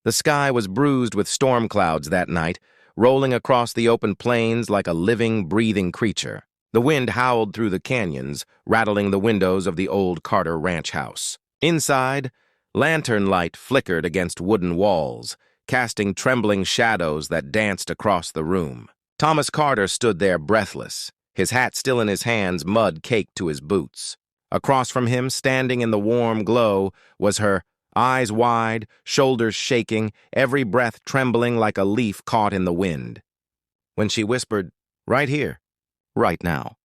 The sky was bruised with storm clouds that night, rolling across the open plains like a living, breathing creature. The wind howled through the canyons, rattling the windows of the old Carter ranch house. Inside, lantern light flickered against wooden walls, casting trembling shadows that danced across the room. Thomas Carter stood there breathless, his hat still in his hands, mud caked to his boots. Across from him, standing in the warm glow, was her, eyes wide, shoulders shaking, every breath trembling like a leaf caught in the wind. When she whispered, "Right here, right now,"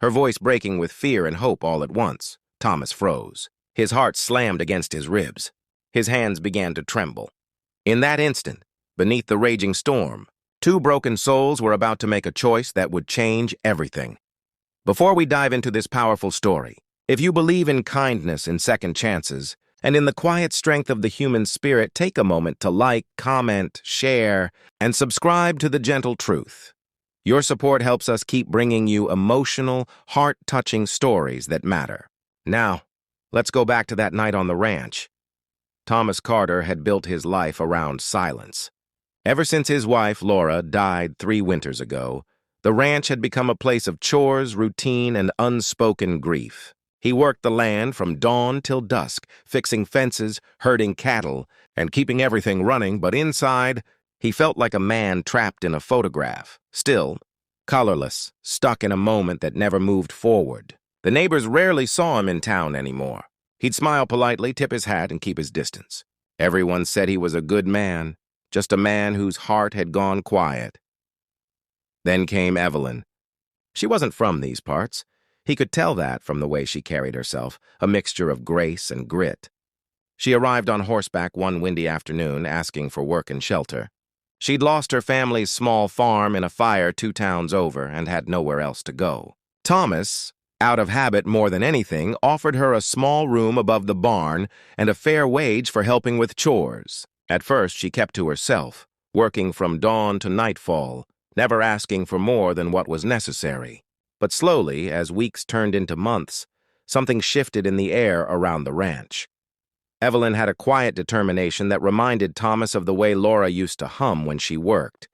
her voice breaking with fear and hope all at once, Thomas froze. His heart slammed against his ribs. His hands began to tremble. In that instant, beneath the raging storm, two broken souls were about to make a choice that would change everything. Before we dive into this powerful story, if you believe in kindness and second chances, and in the quiet strength of the human spirit, take a moment to like, comment, share, and subscribe to The Gentle Truth. Your support helps us keep bringing you emotional, heart-touching stories that matter. Now, let's go back to that night on the ranch. Thomas Carter had built his life around silence. Ever since his wife, Laura, died 3 winters ago, the ranch had become a place of chores, routine, and unspoken grief. He worked the land from dawn till dusk, fixing fences, herding cattle, and keeping everything running, but inside, he felt like a man trapped in a photograph, still, colorless, stuck in a moment that never moved forward. The neighbors rarely saw him in town anymore. He'd smile politely, tip his hat, and keep his distance. Everyone said he was a good man, just a man whose heart had gone quiet. Then came Evelyn. She wasn't from these parts. He could tell that from the way she carried herself, a mixture of grace and grit. She arrived on horseback one windy afternoon, asking for work and shelter. She'd lost her family's small farm in a fire 2 towns over and had nowhere else to go. Thomas, out of habit more than anything, offered her a small room above the barn and a fair wage for helping with chores. At first, she kept to herself, working from dawn to nightfall, never asking for more than what was necessary. But slowly, as weeks turned into months, something shifted in the air around the ranch. Evelyn had a quiet determination that reminded Thomas of the way Laura used to hum when she worked.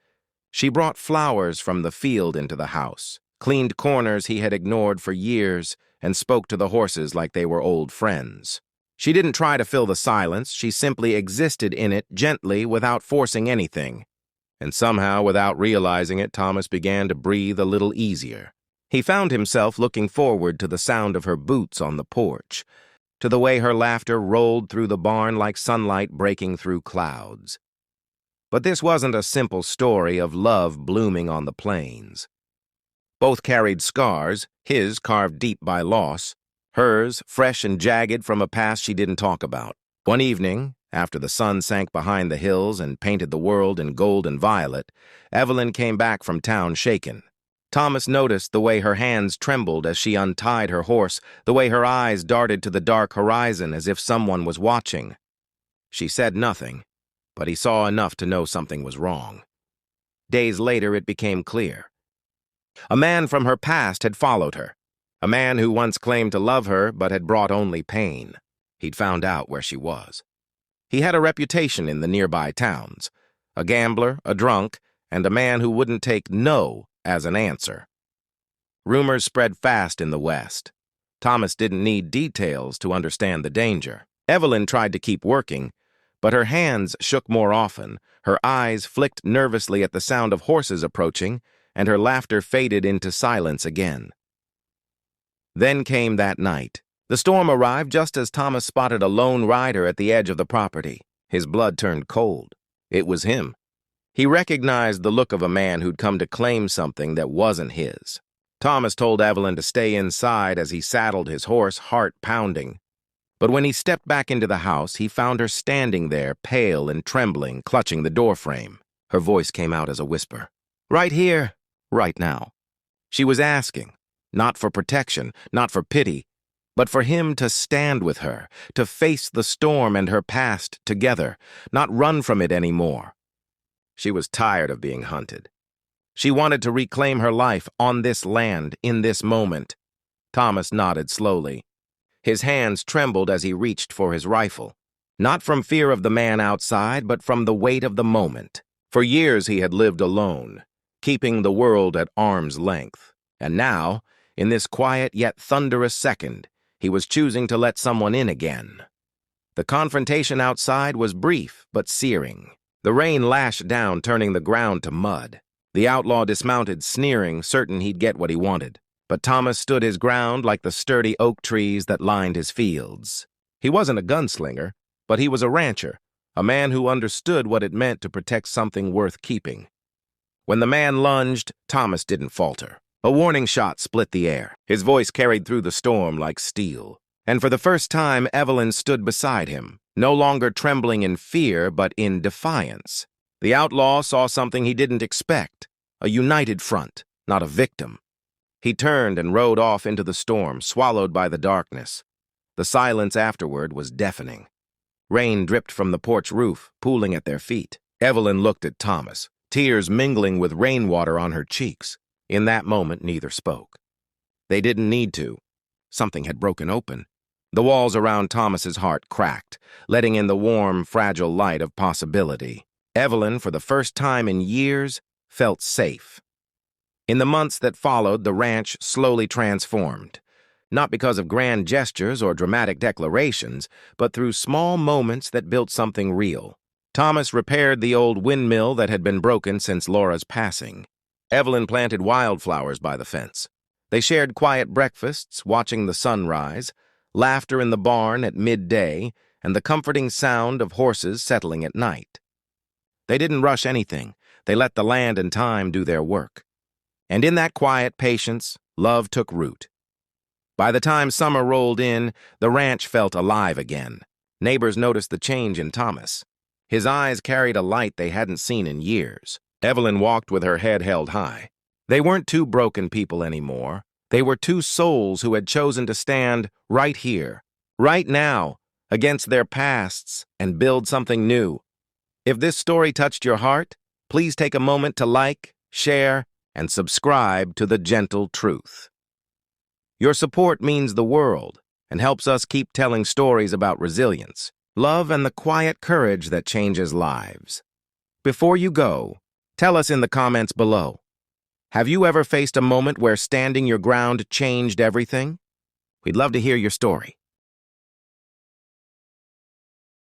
She brought flowers from the field into the house, cleaned corners he had ignored for years, and spoke to the horses like they were old friends. She didn't try to fill the silence, she simply existed in it gently without forcing anything. And somehow, without realizing it, Thomas began to breathe a little easier. He found himself looking forward to the sound of her boots on the porch, to the way her laughter rolled through the barn like sunlight breaking through clouds. But this wasn't a simple story of love blooming on the plains. Both carried scars, his carved deep by loss, hers fresh and jagged from a past she didn't talk about. One evening, after the sun sank behind the hills and painted the world in gold and violet, Evelyn came back from town shaken. Thomas noticed the way her hands trembled as she untied her horse, the way her eyes darted to the dark horizon as if someone was watching. She said nothing, but he saw enough to know something was wrong. Days later, it became clear. A man from her past had followed her, a man who once claimed to love her but had brought only pain. He'd found out where she was. He had a reputation in the nearby towns, a gambler, a drunk, and a man who wouldn't take no as an answer. Rumors spread fast in the West. Thomas didn't need details to understand the danger. Evelyn tried to keep working, but her hands shook more often, her eyes flicked nervously at the sound of horses approaching, and her laughter faded into silence again. Then came that night. The storm arrived just as Thomas spotted a lone rider at the edge of the property. His blood turned cold. It was him. He recognized the look of a man who'd come to claim something that wasn't his. Thomas told Evelyn to stay inside as he saddled his horse, heart pounding. But when he stepped back into the house, he found her standing there, pale and trembling, clutching the doorframe. Her voice came out as a whisper. "Right here, right now." She was asking, not for protection, not for pity, but for him to stand with her, to face the storm and her past together, not run from it anymore. She was tired of being hunted. She wanted to reclaim her life on this land, in this moment. Thomas nodded slowly. His hands trembled as he reached for his rifle. Not from fear of the man outside, but from the weight of the moment. For years he had lived alone, keeping the world at arm's length. And now, in this quiet yet thunderous second, he was choosing to let someone in again. The confrontation outside was brief but searing. The rain lashed down, turning the ground to mud. The outlaw dismounted, sneering, certain he'd get what he wanted. But Thomas stood his ground like the sturdy oak trees that lined his fields. He wasn't a gunslinger, but he was a rancher, a man who understood what it meant to protect something worth keeping. When the man lunged, Thomas didn't falter. A warning shot split the air. His voice carried through the storm like steel. And for the first time, Evelyn stood beside him, no longer trembling in fear, but in defiance. The outlaw saw something he didn't expect, a united front, not a victim. He turned and rode off into the storm, swallowed by the darkness. The silence afterward was deafening. Rain dripped from the porch roof, pooling at their feet. Evelyn looked at Thomas, tears mingling with rainwater on her cheeks. In that moment, neither spoke. They didn't need to. Something had broken open. The walls around Thomas's heart cracked, letting in the warm, fragile light of possibility. Evelyn, for the first time in years, felt safe. In the months that followed, the ranch slowly transformed. Not because of grand gestures or dramatic declarations, but through small moments that built something real. Thomas repaired the old windmill that had been broken since Laura's passing. Evelyn planted wildflowers by the fence. They shared quiet breakfasts, watching the sun rise, laughter in the barn at midday, and the comforting sound of horses settling at night. They didn't rush anything. They let the land and time do their work. And in that quiet patience, love took root. By the time summer rolled in, the ranch felt alive again. Neighbors noticed the change in Thomas. His eyes carried a light they hadn't seen in years. Evelyn walked with her head held high. They weren't two broken people anymore. They were two souls who had chosen to stand right here, right now, against their pasts and build something new. If this story touched your heart, please take a moment to like, share, and subscribe to The Gentle Truth. Your support means the world and helps us keep telling stories about resilience, love, and the quiet courage that changes lives. Before you go, tell us in the comments below, have you ever faced a moment where standing your ground changed everything? We'd love to hear your story.